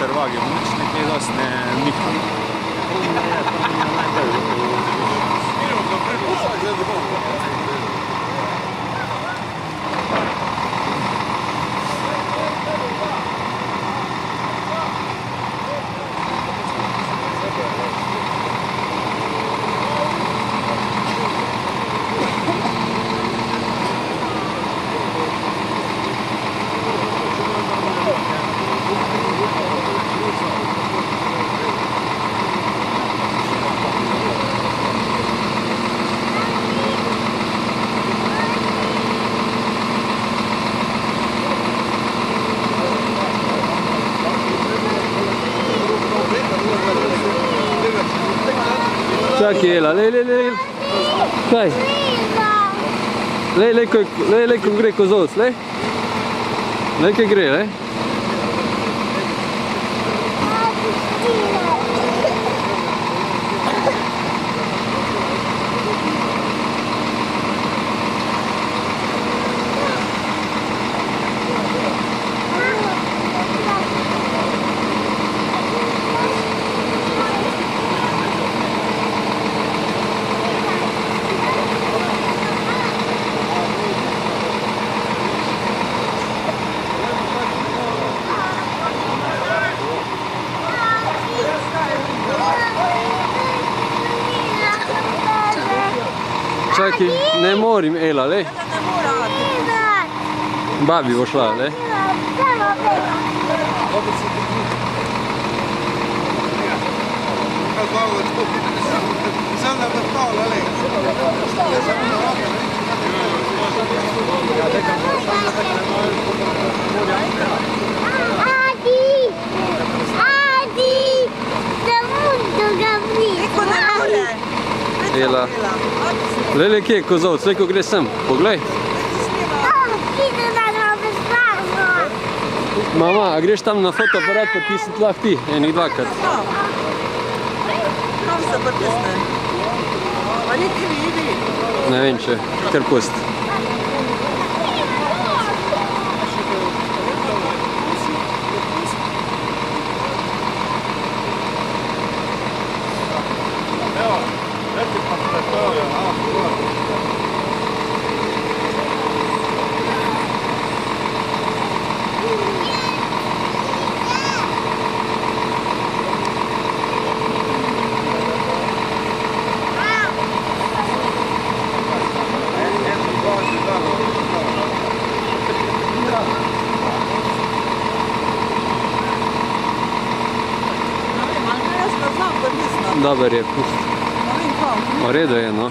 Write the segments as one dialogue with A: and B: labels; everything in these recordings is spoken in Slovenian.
A: servagi, nič nekaj dosti ne niha.
B: Čakaj, Ela, lej. Kaj? Lej, ko gre kozovc, lej. Lej, kaj gre, lej. Čakaj, ne morim, Ela, lej. Babi bo šla, lej. Ela. Lej, kje je kozovc, lej, ko gre sem, poglej. Mama, a greš tam na fotoaparat potisniti lahko ti, enih dvakrat?
C: Kam se potisne? Pa ni ti vidi.
B: Ne vem, če, kar pust. Dober je, pust. V redu je, no.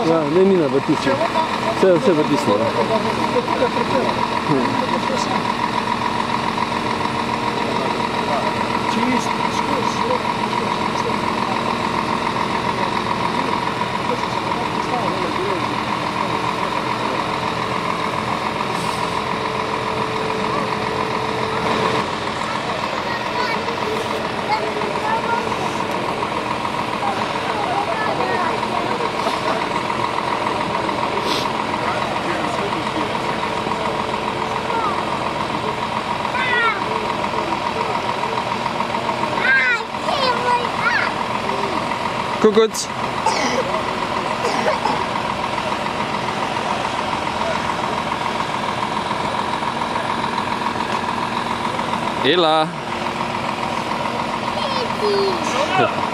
B: Ja, ne, ni na vrtišču. Vse vrtisno. Kukuc. Ela.
D: Yeah.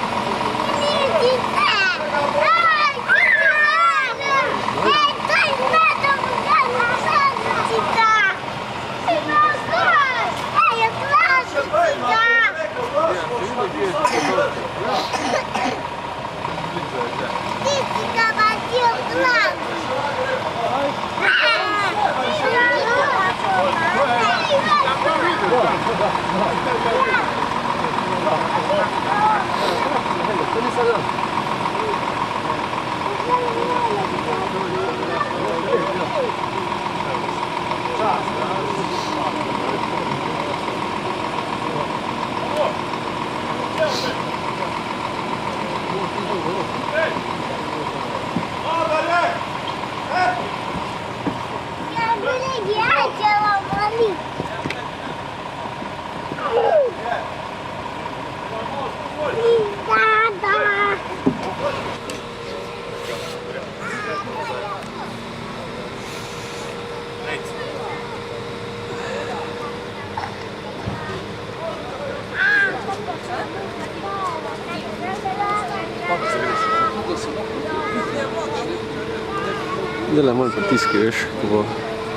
B: Dele malo pritiski, veš, ko bo...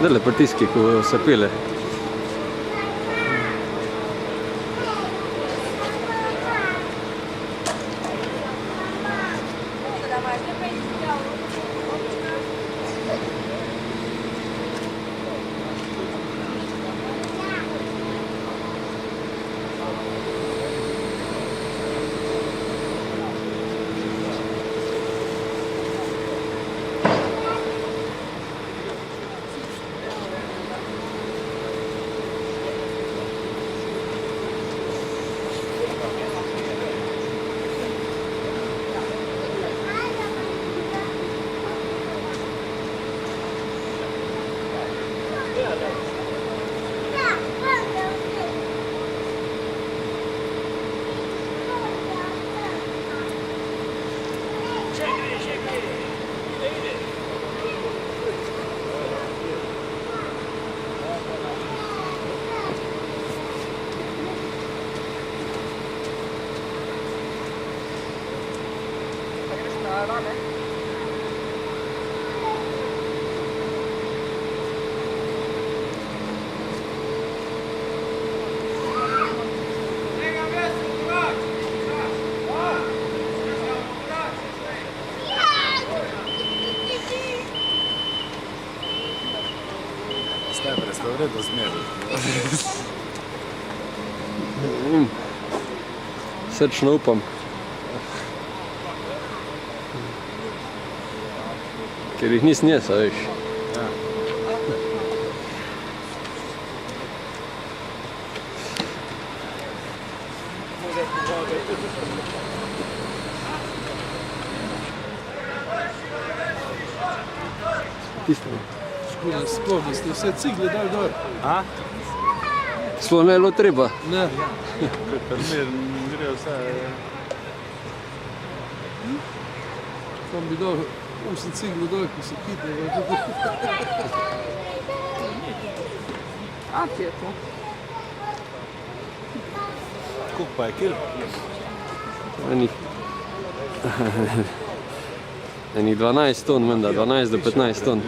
B: Dele pritiski, ko se pele.
A: Stebre ste v redu zmeri.
B: Srčno upam. Ker jih nis njesa, veš. Tisto.
D: Sploh ste vse cigle dali dol.
B: Sploh ne bilo treba.
D: Ne.
A: Gre vse...
D: Sam bi dal 8 ciglo dol, ko se kitne.
C: A ti je to?
A: Koliko pa je kil?
B: Enih 12 ton, menda, 12 do 15 ton.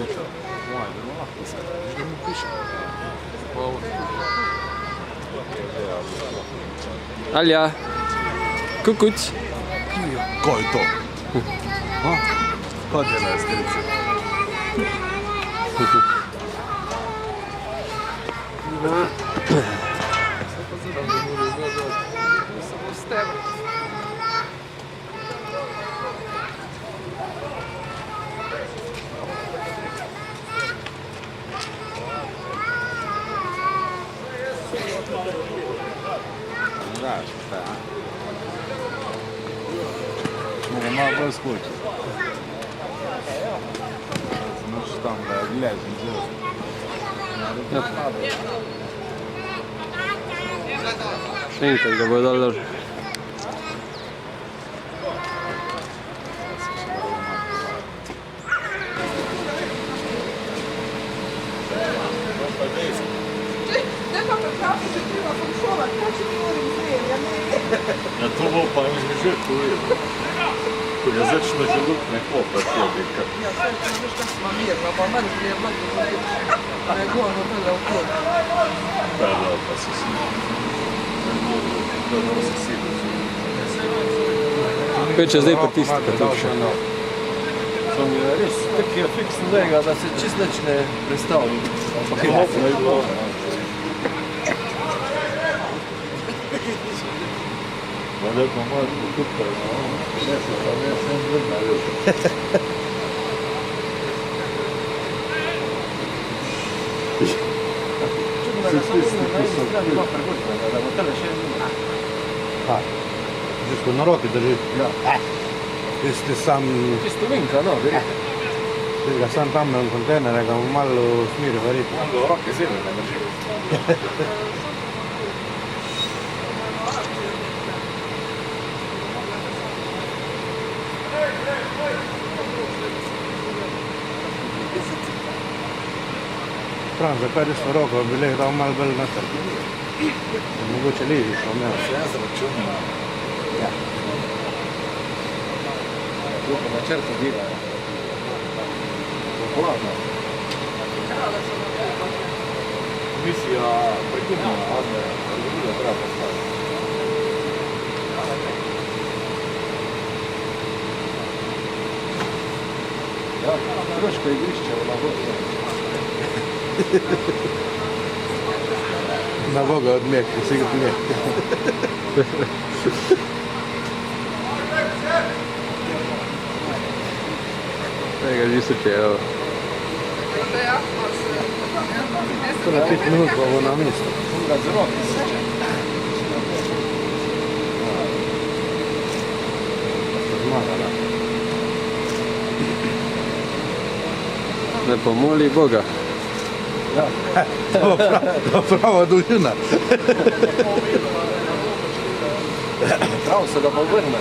B: Alja, kukuc.
A: Ko je to? Ko delajo strici?
C: Samo s tebe.
A: Znaš, šta? Mogu malo bolj skočiti. Noč tam, da gledam zelo.
B: Še enkrat ga bo dal dol.
C: Ne pa prekrašati, že treba sem šola, kaj če ti moram zrejem, ja ne.
A: Ja to bo pa mi že povedal. Ko je začno želup nekopa človeka.
C: Ja, sve ti ne veš kaj smo mirno, pa manj zrejem, nego ono tele okolo.
A: Da, pa si si. Da si si.
B: Peče zdaj pa tisti, pa to še.
A: Sam je res, tak je fiksno njega, da se čist nič ne predstavlja. Pa lepo malo tukaj, še se pa ne sem vrna.
E: Čisto na roki drži.
A: Ja.
E: Tisti sam,
A: Čisto vinka, no, verjetno.
E: tega sam tam na kontejnerja ga mu malo smiri verjetno.
A: On ga v roke zelo ne drži.
E: Pravim, zakaj res na roko, bi leh dal malo bolj noter. Mogoče ležiš, a ne.
A: Se jaz računam.
E: Ja.
A: To pa na črto delajo. hladno. Komisija prekinila, ali druga treba postaviti. Ja, troško igrišče na vodu.
E: Na Boga odmjek, sigurno nije.
B: Tega niso čejo.
E: To na 5 minut pa bo na mestu.
A: Ga zelo tiseče.
E: Zmagala.
B: Ne pomoli Boga.
E: To prava dolžina.
A: Prav se ga pa vrne.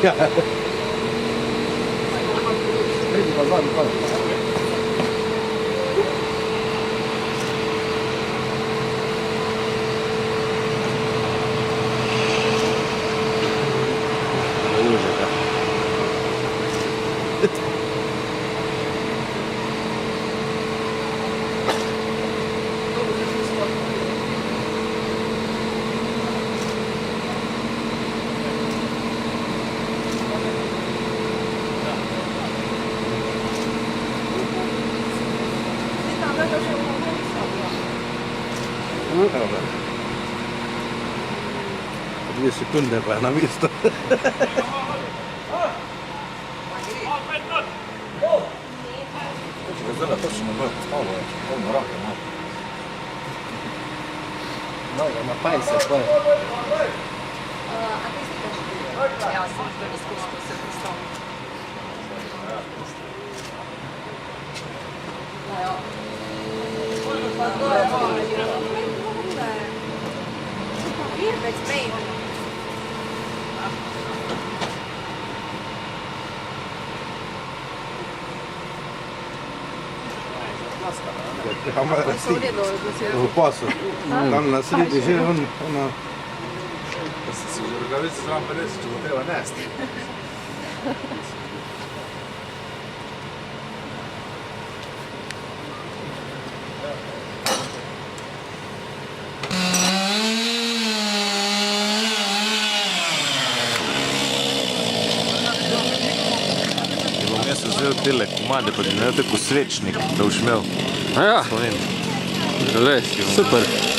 E: Ja.
A: Pridi pa zadnji pa.
E: Dobra. 2 sekunde pa je na mestu.
A: Če ga zdaj točno ne bojo postavljali, polno rake ima. No, na 50 pa je.
F: Ja sam to iskustvo se predstavljam. Pa to je malo. Već mejno.
E: Ama rasti v posel. Tam na sredi že ono...
A: Da si že rogavice zraven pa resi, če bo treba nesti. Jaz sem vzel tele komade, pa bi naredil tako svečnik, da boš imel
B: A ja,
A: spomin.
B: le, super.